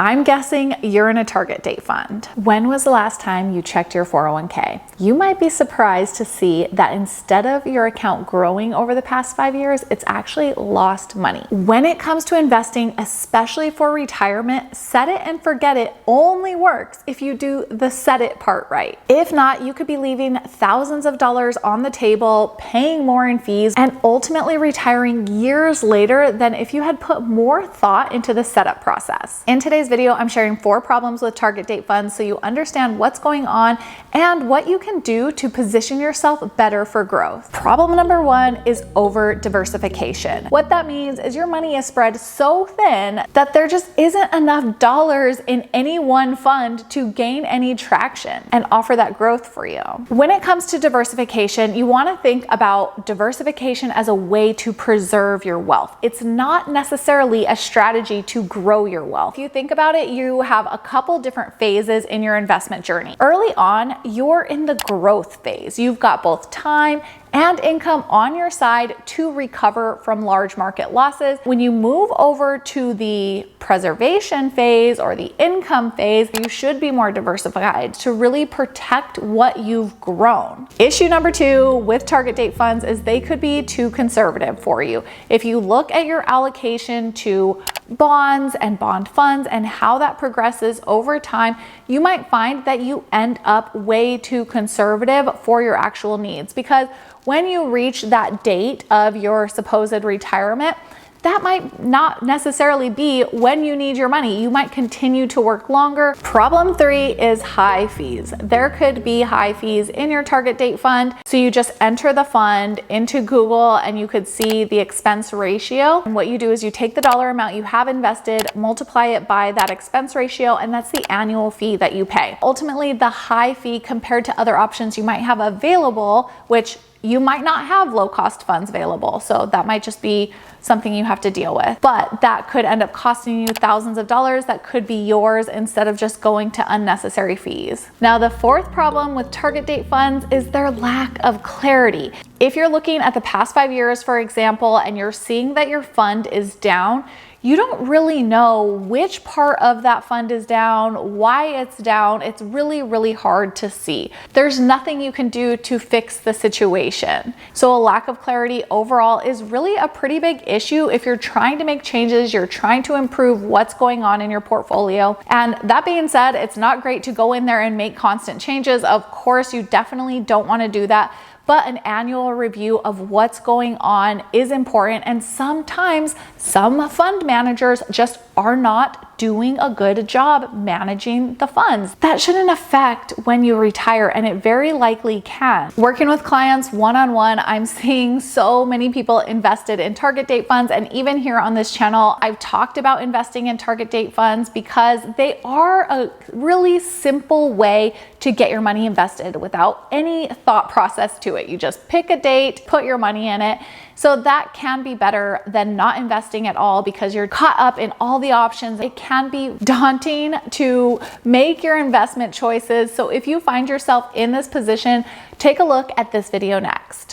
I'm guessing you're in a target date fund. When was the last time you checked your 401k? You might be surprised to see that instead of your account growing over the past 5 years, it's actually lost money. When it comes to investing, especially for retirement, set it and forget it only works if you do the set it part right. If not, you could be leaving thousands of dollars on the table, paying more in fees, and ultimately retiring years later than if you had put more thought into the setup process. In today's video, I'm sharing 4 problems with target date funds so you understand what's going on and what you can do to position yourself better for growth. Problem number 1 is over diversification. What that means is your money is spread so thin that there just isn't enough dollars in any one fund to gain any traction and offer that growth for you. When it comes to diversification, you want to think about diversification as a way to preserve your wealth. It's not necessarily a strategy to grow your wealth. If you think about it, you have a couple different phases in your investment journey. Early on, you're in the growth phase. You've got both time and income on your side to recover from large market losses. When you move over to the preservation phase or the income phase, you should be more diversified to really protect what you've grown. Issue number 2 with target date funds is they could be too conservative for you. If you look at your allocation to bonds and bond funds and how that progresses over time, you might find that you end up way too conservative for your actual needs, because when you reach that date of your supposed retirement, that might not necessarily be when you need your money. You might continue to work longer. Problem 3 is high fees. There could be high fees in your target date fund. So you just enter the fund into Google and you could see the expense ratio. And what you do is you take the dollar amount you have invested, multiply it by that expense ratio, and that's the annual fee that you pay. Ultimately, the high fee compared to other options you might have available, which you might not have low cost funds available. So that might just be something you have to deal with. But that could end up costing you thousands of dollars that could be yours instead of just going to unnecessary fees. Now, the 4th problem with target date funds is their lack of clarity. If you're looking at the past 5 years, for example, and you're seeing that your fund is down, you don't really know which part of that fund is down, why it's down. It's really, really hard to see. There's nothing you can do to fix the situation. So a lack of clarity overall is really a pretty big issue if you're trying to make changes, you're trying to improve what's going on in your portfolio. And that being said, it's not great to go in there and make constant changes. Of course, you definitely don't want to do that. But an annual review of what's going on is important, and sometimes some fund managers just are not doing a good job managing the funds. That shouldn't affect when you retire, and it very likely can. Working with clients one-on-one, I'm seeing so many people invested in target date funds, and even here on this channel, I've talked about investing in target date funds because they are a really simple way to get your money invested without any thought process to it. You just pick a date, put your money in it. So that can be better than not investing at all because you're caught up in all the options. It can be daunting to make your investment choices. So if you find yourself in this position, take a look at this video next.